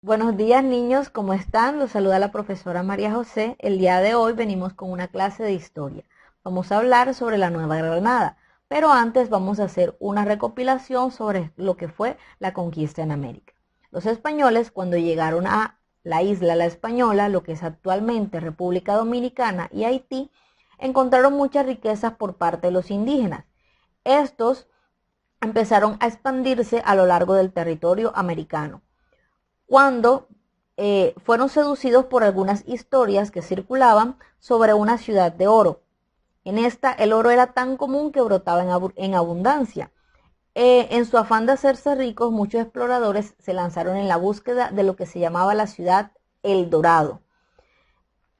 Buenos días niños, ¿cómo están? Los saluda la profesora María José. El día de hoy venimos con una clase de historia. Vamos a hablar sobre la Nueva Granada, pero antes vamos a hacer una recopilación sobre lo que fue la conquista en América. Los españoles, cuando llegaron a la isla La Española, lo que es actualmente República Dominicana y Haití, encontraron muchas riquezas por parte de los indígenas. Estos empezaron a expandirse a lo largo del territorio americano cuando fueron seducidos por algunas historias que circulaban sobre una ciudad de oro. En esta el oro era tan común que brotaba en abundancia. En su afán de hacerse ricos, muchos exploradores se lanzaron en la búsqueda de lo que se llamaba la ciudad El Dorado.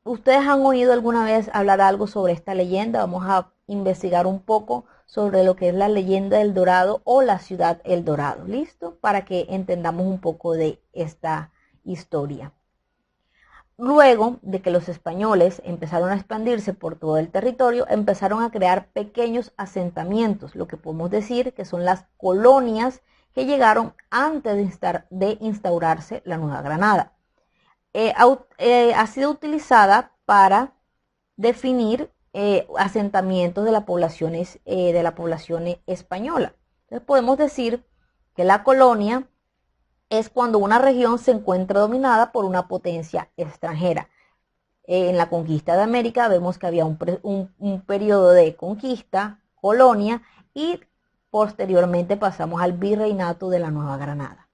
¿Ustedes han oído alguna vez hablar algo sobre esta leyenda? Vamos a investigar un poco sobre lo que es la leyenda del Dorado o la ciudad El Dorado. ¿Listo? Para que entendamos un poco de esta historia. Luego de que los españoles empezaron a expandirse por todo el territorio, empezaron a crear pequeños asentamientos, lo que podemos decir que son las colonias que llegaron antes de instaurarse la Nueva Granada. Ha sido utilizada para definir asentamientos de la población española. Entonces podemos decir que la colonia es cuando una región se encuentra dominada por una potencia extranjera. En la conquista de América vemos que había un periodo de conquista, colonia, y posteriormente pasamos al virreinato de la Nueva Granada.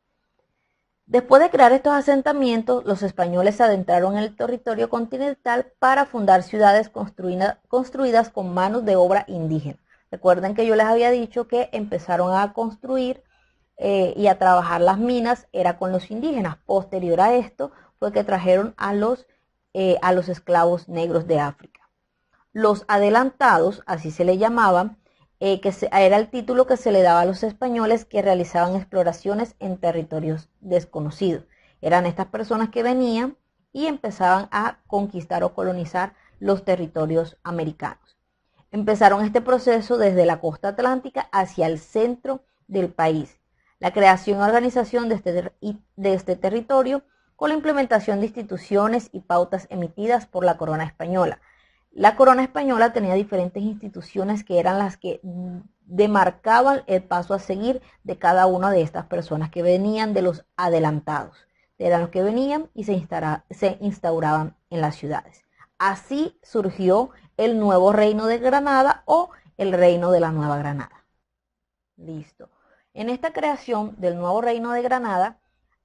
Después de crear estos asentamientos, los españoles se adentraron en el territorio continental para fundar ciudades construidas con manos de obra indígena. Recuerden que yo les había dicho que empezaron a construir y a trabajar las minas era con los indígenas. Posterior a esto fue que trajeron a los esclavos negros de África. Los adelantados, así se le llamaban, era el título que se le daba a los españoles que realizaban exploraciones en territorios desconocidos. Eran estas personas que venían y empezaban a conquistar o colonizar los territorios americanos. Empezaron este proceso desde la costa atlántica hacia el centro del país. La creación y organización de este territorio con la implementación de instituciones y pautas emitidas por la corona española. La corona española tenía diferentes instituciones que eran las que demarcaban el paso a seguir de cada una de estas personas que venían de los adelantados. Eran los que venían y se instauraban en las ciudades. Así surgió el nuevo reino de Granada o el reino de la Nueva Granada. Listo. En esta creación del nuevo reino de Granada,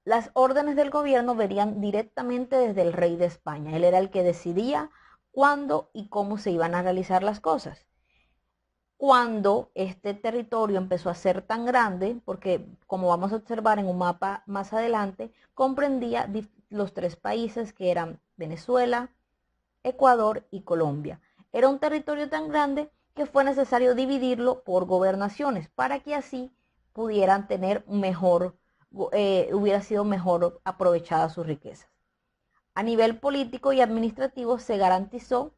las órdenes del gobierno venían directamente desde el rey de España. Él era el que decidía cuándo y cómo se iban a realizar las cosas. Cuando este territorio empezó a ser tan grande, porque como vamos a observar en un mapa más adelante, comprendía los tres países que eran Venezuela, Ecuador y Colombia. Era un territorio tan grande que fue necesario dividirlo por gobernaciones para que así pudieran tener hubiera sido mejor aprovechadas sus riquezas. A nivel político y administrativo se garantizó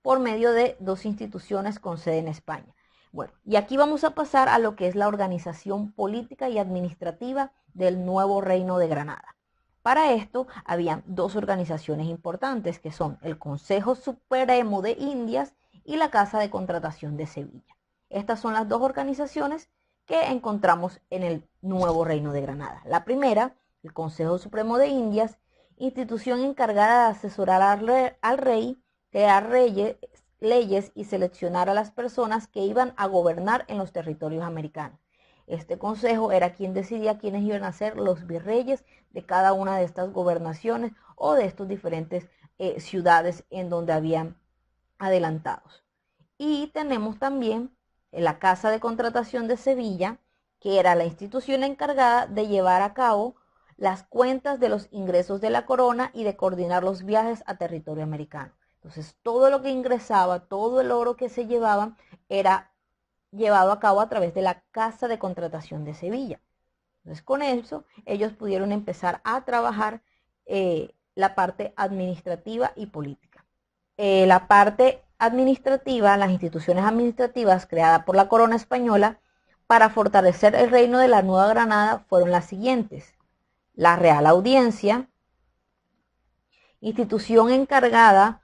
por medio de dos instituciones con sede en España. Bueno, y aquí vamos a pasar a lo que es la organización política y administrativa del nuevo reino de Granada. Para esto habían dos organizaciones importantes que son el Consejo Supremo de Indias y la Casa de Contratación de Sevilla. Estas son las dos organizaciones que encontramos en el nuevo reino de Granada. La primera, el Consejo Supremo de Indias, institución encargada de asesorar al rey, crear leyes y seleccionar a las personas que iban a gobernar en los territorios americanos. Este consejo era quien decidía quiénes iban a ser los virreyes de cada una de estas gobernaciones o de estas diferentes ciudades en donde habían adelantados. Y tenemos también la Casa de Contratación de Sevilla, que era la institución encargada de llevar a cabo las cuentas de los ingresos de la corona y de coordinar los viajes a territorio americano. Entonces, todo lo que ingresaba, todo el oro que se llevaba, era llevado a cabo a través de la Casa de Contratación de Sevilla. Entonces, con eso, ellos pudieron empezar a trabajar la parte administrativa y política. La parte administrativa, las instituciones administrativas creadas por la corona española para fortalecer el reino de la Nueva Granada fueron las siguientes. la Real Audiencia, institución encargada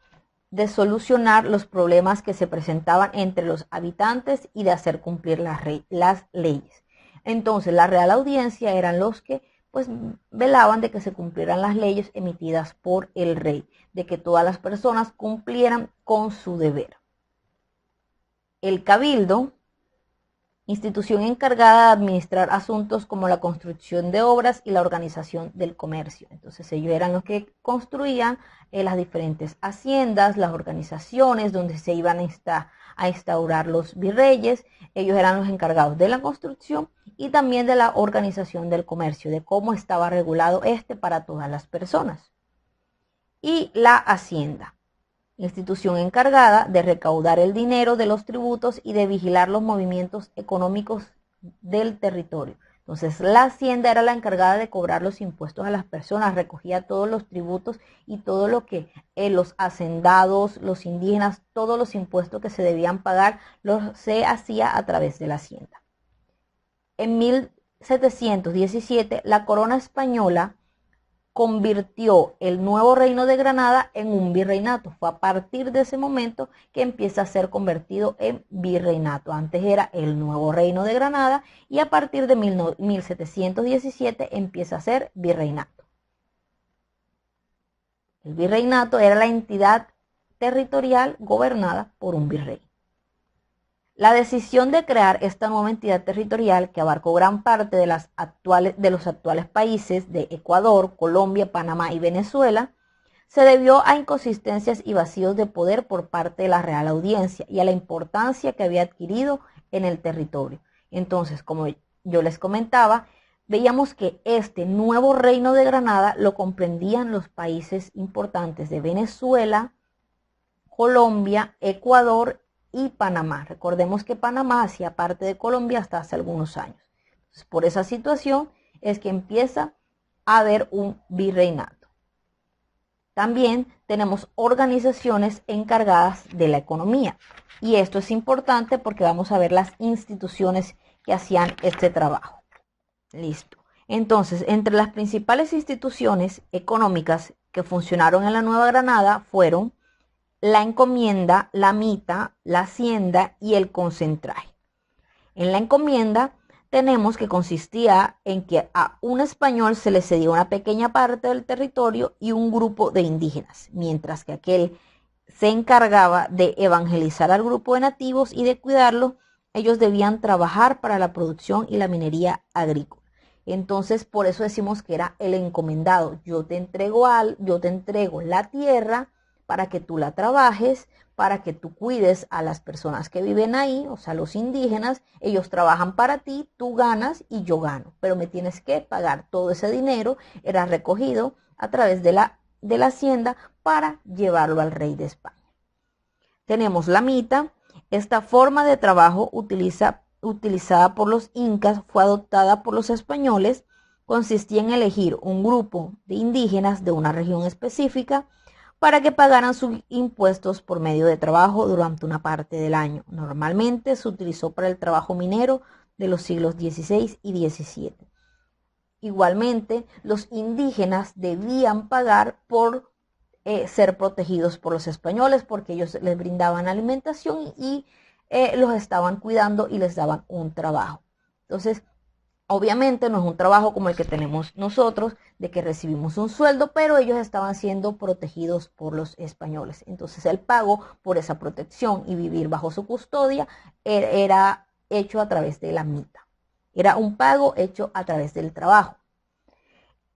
de solucionar los problemas que se presentaban entre los habitantes y de hacer cumplir las leyes. Entonces, la Real Audiencia eran los que pues velaban de que se cumplieran las leyes emitidas por el rey, de que todas las personas cumplieran con su deber. El Cabildo, institución encargada de administrar asuntos como la construcción de obras y la organización del comercio. Entonces ellos eran los que construían las diferentes haciendas, las organizaciones donde se iban a instaurar los virreyes. Ellos eran los encargados de la construcción y también de la organización del comercio, de cómo estaba regulado para todas las personas. Y la hacienda, institución encargada de recaudar el dinero de los tributos y de vigilar los movimientos económicos del territorio. Entonces, la hacienda era la encargada de cobrar los impuestos a las personas, recogía todos los tributos y todo lo que los hacendados, los indígenas, todos los impuestos que se debían pagar, se hacía a través de la hacienda. En 1717, la corona española convirtió el nuevo reino de Granada en un virreinato. Fue a partir de ese momento que empieza a ser convertido en virreinato. Antes era el nuevo reino de Granada y a partir de 1717 empieza a ser virreinato. El virreinato era la entidad territorial gobernada por un virrey. La decisión de crear esta nueva entidad territorial, que abarcó gran parte de los actuales países de Ecuador, Colombia, Panamá y Venezuela, se debió a inconsistencias y vacíos de poder por parte de la Real Audiencia y a la importancia que había adquirido en el territorio. Entonces, como yo les comentaba, veíamos que este nuevo reino de Granada lo comprendían los países importantes de Venezuela, Colombia, Ecuador y Panamá. Recordemos que Panamá hacía parte de Colombia hasta hace algunos años. Entonces, por esa situación es que empieza a haber un virreinato. También tenemos organizaciones encargadas de la economía. Y esto es importante porque vamos a ver las instituciones que hacían este trabajo. Listo. Entonces, entre las principales instituciones económicas que funcionaron en la Nueva Granada fueron la encomienda, la mita, la hacienda y el concentraje. En la encomienda tenemos que consistía en que a un español se le cedía una pequeña parte del territorio y un grupo de indígenas, mientras que aquel se encargaba de evangelizar al grupo de nativos y de cuidarlos. Ellos debían trabajar para la producción y la minería agrícola. Entonces, por eso decimos que era el encomendado. Yo te entrego la tierra para que tú la trabajes, para que tú cuides a las personas que viven ahí, o sea, los indígenas. Ellos trabajan para ti, tú ganas y yo gano, pero me tienes que pagar todo ese dinero. Era recogido a través de la hacienda para llevarlo al rey de España. Tenemos la mita. Esta forma de trabajo utilizada por los incas fue adoptada por los españoles. Consistía en elegir un grupo de indígenas de una región específica para que pagaran sus impuestos por medio de trabajo durante una parte del año. Normalmente se utilizó para el trabajo minero de los siglos XVI y XVII. Igualmente, los indígenas debían pagar por ser protegidos por los españoles, porque ellos les brindaban alimentación y los estaban cuidando y les daban un trabajo. Entonces, obviamente no es un trabajo como el que tenemos nosotros, de que recibimos un sueldo, pero ellos estaban siendo protegidos por los españoles. Entonces el pago por esa protección y vivir bajo su custodia era hecho a través de la mita. Era un pago hecho a través del trabajo.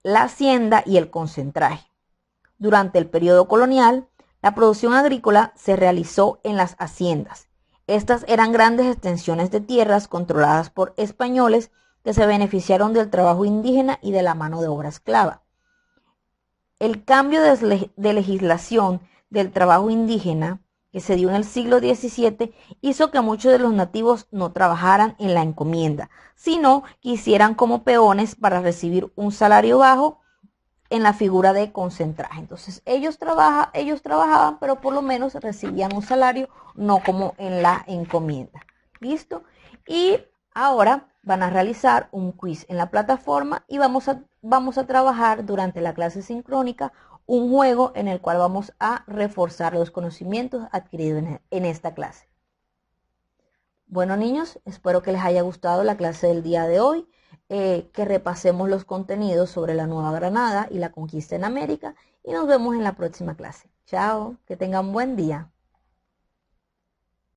La hacienda y el concentraje. Durante el periodo colonial, la producción agrícola se realizó en las haciendas. Estas eran grandes extensiones de tierras controladas por españoles que se beneficiaron del trabajo indígena y de la mano de obra esclava. El cambio de legislación del trabajo indígena que se dio en el siglo XVII hizo que muchos de los nativos no trabajaran en la encomienda, sino que hicieran como peones para recibir un salario bajo en la figura de concentraje. Entonces ellos trabajaban, pero por lo menos recibían un salario, no como en la encomienda. ¿Listo? Y ahora van a realizar un quiz en la plataforma y vamos a trabajar durante la clase sincrónica un juego en el cual vamos a reforzar los conocimientos adquiridos en esta clase. Bueno, niños, espero que les haya gustado la clase del día de hoy, que repasemos los contenidos sobre la Nueva Granada y la conquista en América y nos vemos en la próxima clase. Chao, que tengan buen día.